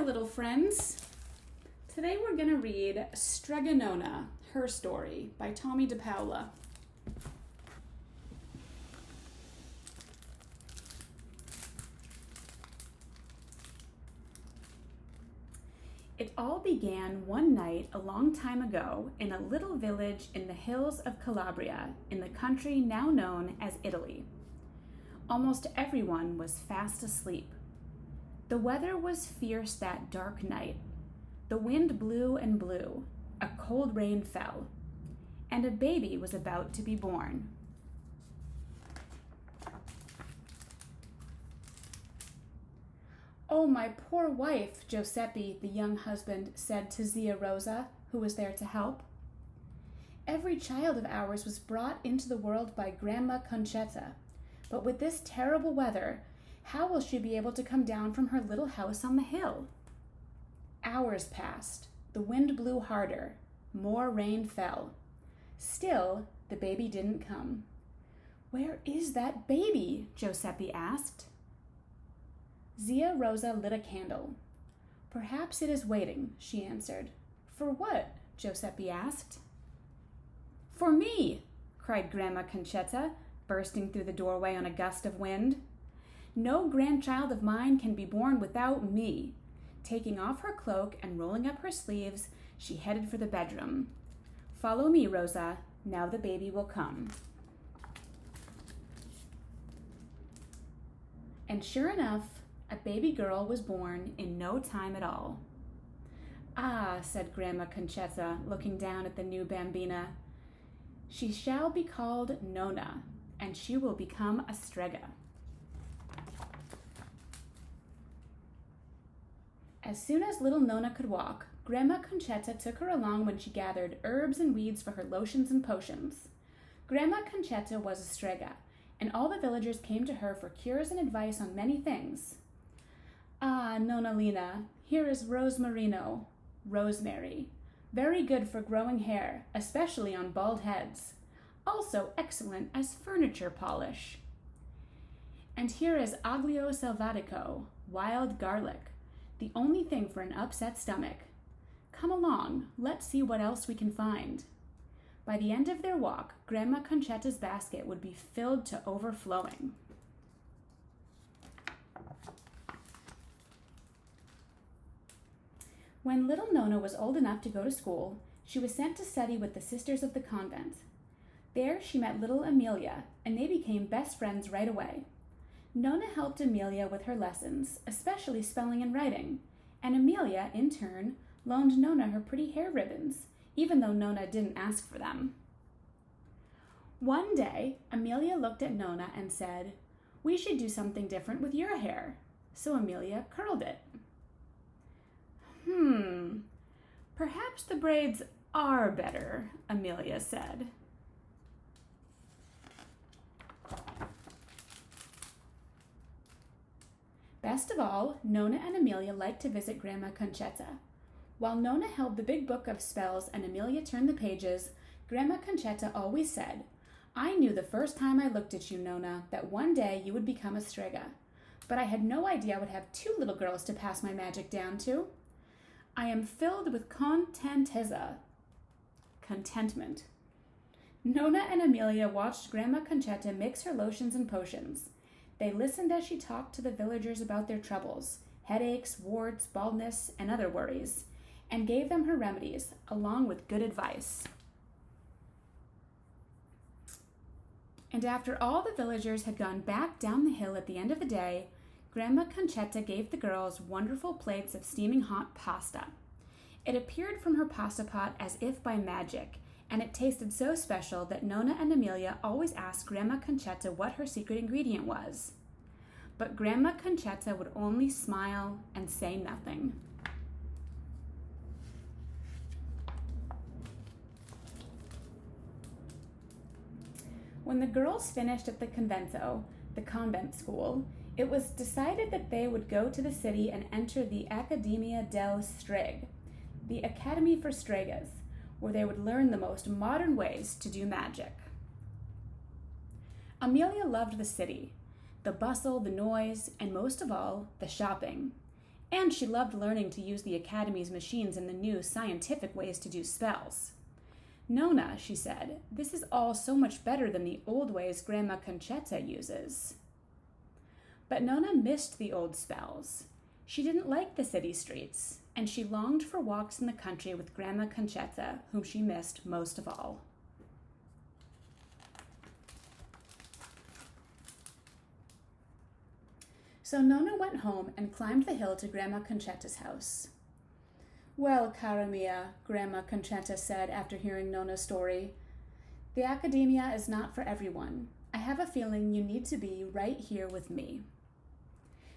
little friends. Today we're going to read Strega Nona, Her Story by Tomie DePaola. It all began one night a long time ago in a little village in the hills of Calabria in the country now known as Italy. Almost everyone was fast asleep. The weather was fierce that dark night. The wind blew and blew, a cold rain fell, and a baby was about to be born. "Oh, my poor wife," Giuseppe, the young husband, said to Zia Rosa, who was there to help. "Every child of ours was brought into the world by Grandma Concetta, but with this terrible weather, how will she be able to come down from her little house on the hill?" Hours passed. The wind blew harder. More rain fell. Still, the baby didn't come. "Where is that baby?" Giuseppe asked. Zia Rosa lit a candle. "Perhaps it is waiting," she answered. "For what?" Giuseppe asked. "For me!" cried Grandma Concetta, bursting through the doorway on a gust of wind. "No grandchild of mine can be born without me." Taking off her cloak and rolling up her sleeves, she headed for the bedroom. "Follow me, Rosa. Now the baby will come." And sure enough, a baby girl was born in no time at all. "Ah," said Grandma Concetta, looking down at the new bambina, "she shall be called Nona, and she will become a Strega." As soon as little Nona could walk, Grandma Concetta took her along when she gathered herbs and weeds for her lotions and potions. Grandma Concetta was a Strega, and all the villagers came to her for cures and advice on many things. "Ah, Nonalina, here is Rosmarino, rosemary. Very good for growing hair, especially on bald heads. Also excellent as furniture polish. And here is Aglio Selvatico, wild garlic. The only thing for an upset stomach. Come along, let's see what else we can find." By the end of their walk, Grandma Concetta's basket would be filled to overflowing. When little Nona was old enough to go to school, she was sent to study with the sisters of the convent. There she met little Amelia, and they became best friends right away. Nona helped Amelia with her lessons, especially spelling and writing, and Amelia, in turn, loaned Nona her pretty hair ribbons, even though Nona didn't ask for them. One day, Amelia looked at Nona and said, "We should do something different with your hair." So Amelia curled it. Perhaps the braids are better," Amelia said. Best of all, Nona and Amelia liked to visit Grandma Concetta. While Nona held the big book of spells and Amelia turned the pages, Grandma Concetta always said, "I knew the first time I looked at you, Nona, that one day you would become a Strega, but I had no idea I would have two little girls to pass my magic down to. I am filled with contentment." Nona and Amelia watched Grandma Concetta mix her lotions and potions. They listened as she talked to the villagers about their troubles, headaches, warts, baldness, and other worries, and gave them her remedies, along with good advice. And after all the villagers had gone back down the hill at the end of the day, Grandma Concetta gave the girls wonderful plates of steaming hot pasta. It appeared from her pasta pot as if by magic, and it tasted so special that Nona and Amelia always asked Grandma Concetta what her secret ingredient was. But Grandma Concetta would only smile and say nothing. When the girls finished at the convento, the convent school, it was decided that they would go to the city and enter the Accademia del Strega, the Academy for Stregas, where they would learn the most modern ways to do magic. Amelia loved the city, the bustle, the noise, and most of all, the shopping. And she loved learning to use the Academy's machines and the new scientific ways to do spells. Nona, she said, this is all so much better than the old ways Grandma Concetta uses. But Nona missed the old spells. She didn't like the city streets, and she longed for walks in the country with Grandma Concetta, whom she missed most of all. So Nona went home and climbed the hill to Grandma Concetta's house. Well, cara mia, Grandma Concetta said after hearing Nona's story, the academia is not for everyone. I have a feeling you need to be right here with me.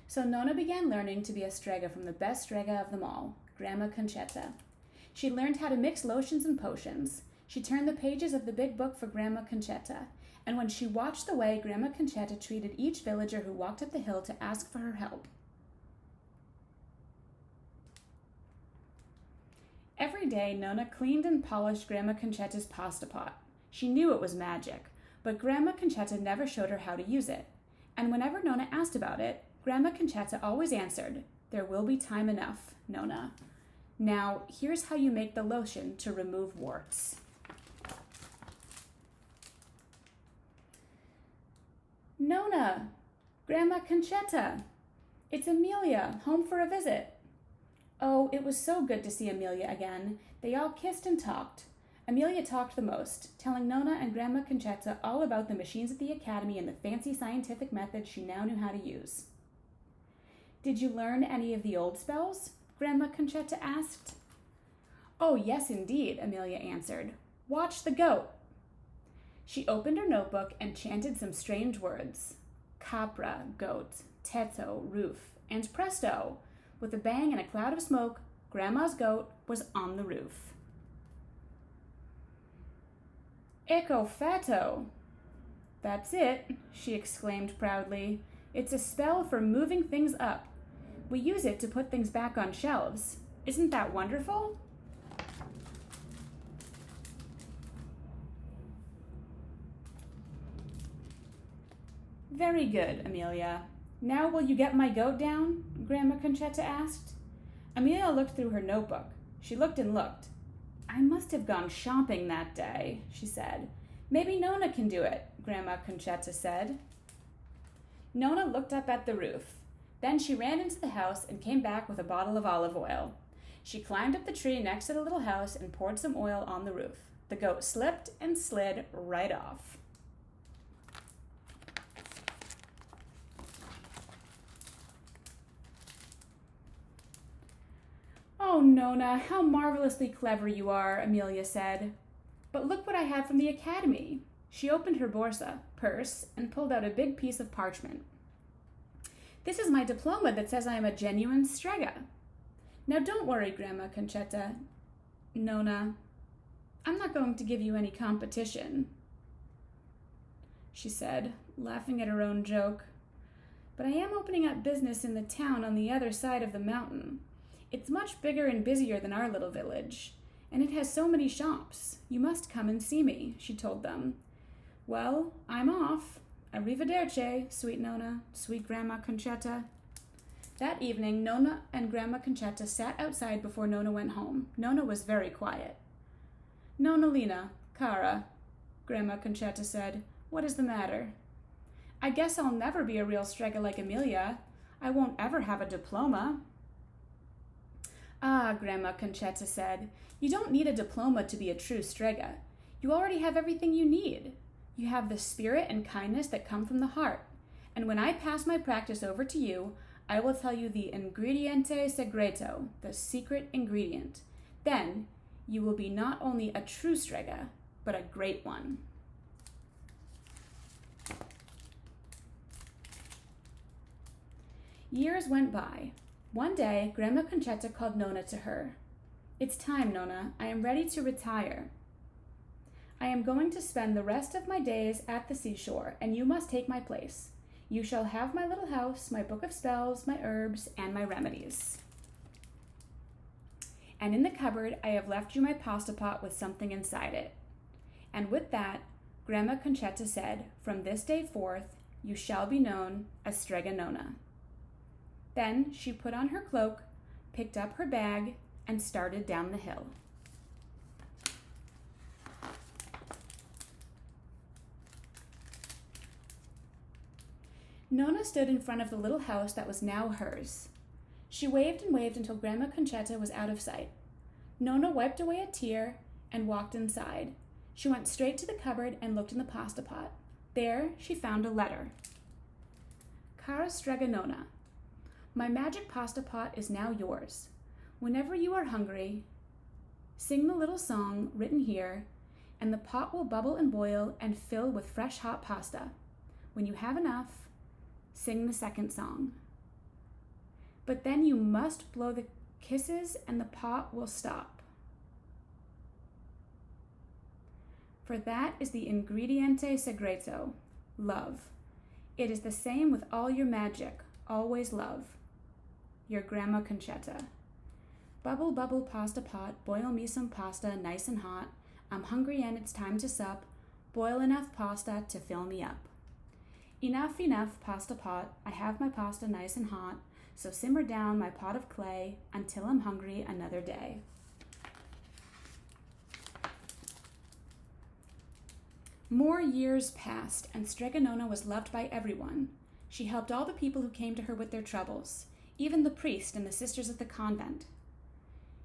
So Nona began learning to be a Strega from the best Strega of them all, Grandma Concetta. She learned how to mix lotions and potions. She turned the pages of the big book for Grandma Concetta, and when she watched the way Grandma Concetta treated each villager who walked up the hill to ask for her help. Every day, Nona cleaned and polished Grandma Concetta's pasta pot. She knew it was magic, but Grandma Concetta never showed her how to use it. And whenever Nona asked about it, Grandma Concetta always answered, "There will be time enough, Nona. Now, here's how you make the lotion to remove warts." Nona! Grandma Concetta! It's Amelia, home for a visit. Oh, it was so good to see Amelia again. They all kissed and talked. Amelia talked the most, telling Nona and Grandma Concetta all about the machines at the Academy and the fancy scientific methods she now knew how to use. Did you learn any of the old spells? Grandma Concetta asked. Oh, yes, indeed, Amelia answered. Watch the goat. She opened her notebook and chanted some strange words. Capra, goat, teto, roof, and presto! With a bang and a cloud of smoke, Grandma's goat was on the roof. Ecco fatto! That's it, she exclaimed proudly. It's a spell for moving things up. We use it to put things back on shelves. Isn't that wonderful? Very good, Amelia. Now will you get my goat down? Grandma Concetta asked. Amelia looked through her notebook. She looked and looked. I must have gone shopping that day, she said. Maybe Nona can do it, Grandma Concetta said. Nona looked up at the roof. Then she ran into the house and came back with a bottle of olive oil. She climbed up the tree next to the little house and poured some oil on the roof. The goat slipped and slid right off. Oh, Nona, how marvelously clever you are, Amelia said. But look what I have from the Academy. She opened her purse, and pulled out a big piece of parchment. This is my diploma that says I am a genuine Strega. Now don't worry, Grandma Concetta. Nona, I'm not going to give you any competition, she said, laughing at her own joke. But I am opening up business in the town on the other side of the mountain. It's much bigger and busier than our little village, and it has so many shops. You must come and see me, she told them. Well, I'm off. Arrivederci, sweet Nona, sweet Grandma Concetta. That evening, Nona and Grandma Concetta sat outside before Nona went home. Nona was very quiet. Nonalina, cara, Grandma Concetta said, what is the matter? I guess I'll never be a real Strega like Amelia. I won't ever have a diploma. Ah, Grandma Concetta said, you don't need a diploma to be a true Strega. You already have everything you need. You have the spirit and kindness that come from the heart. And when I pass my practice over to you, I will tell you the ingrediente segreto, the secret ingredient. Then you will be not only a true Strega, but a great one. Years went by. One day, Grandma Concetta called Nona to her. It's time, Nona. I am ready to retire. I am going to spend the rest of my days at the seashore, and you must take my place. You shall have my little house, my book of spells, my herbs, and my remedies. And in the cupboard, I have left you my pasta pot with something inside it. And with that, Grandma Concetta said, from this day forth, you shall be known as Strega Nona. Then she put on her cloak, picked up her bag, and started down the hill. Nona stood in front of the little house that was now hers. She waved and waved until Grandma Conchetta was out of sight. Nona wiped away a tear and walked inside. She went straight to the cupboard and looked in the pasta pot. There she found a letter. Cara Strega Nona, my magic pasta pot is now yours. Whenever you are hungry, sing the little song written here, and the pot will bubble and boil and fill with fresh hot pasta. When you have enough, sing the second song. But then you must blow the kisses and the pot will stop. For that is the ingrediente segreto, love. It is the same with all your magic, always love. Your Grandma Conchetta. Bubble, bubble, pasta pot, boil me some pasta nice and hot. I'm hungry and it's time to sup. Boil enough pasta to fill me up. Enough, enough, pasta pot. I have my pasta nice and hot, so simmer down my pot of clay until I'm hungry another day. More years passed, and Strega Nona was loved by everyone. She helped all the people who came to her with their troubles, even the priest and the sisters of the convent.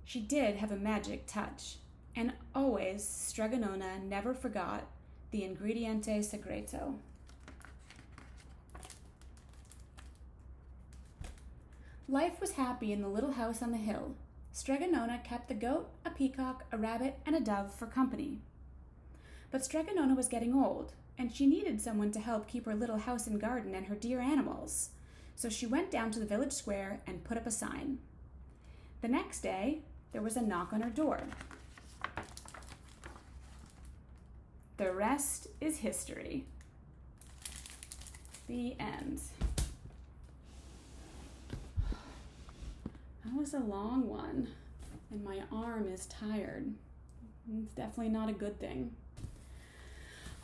She did have a magic touch, and always Strega Nona never forgot the ingrediente segreto. Life was happy in the little house on the hill. Strega Nona kept the goat, a peacock, a rabbit, and a dove for company. But Strega Nona was getting old, and she needed someone to help keep her little house and garden and her dear animals. So she went down to the village square and put up a sign. The next day, there was a knock on her door. The rest is history. The end. That was a long one, and my arm is tired. It's definitely not a good thing.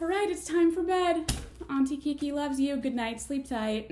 All right, it's time for bed. Auntie Kiki loves you. Good night. Sleep tight.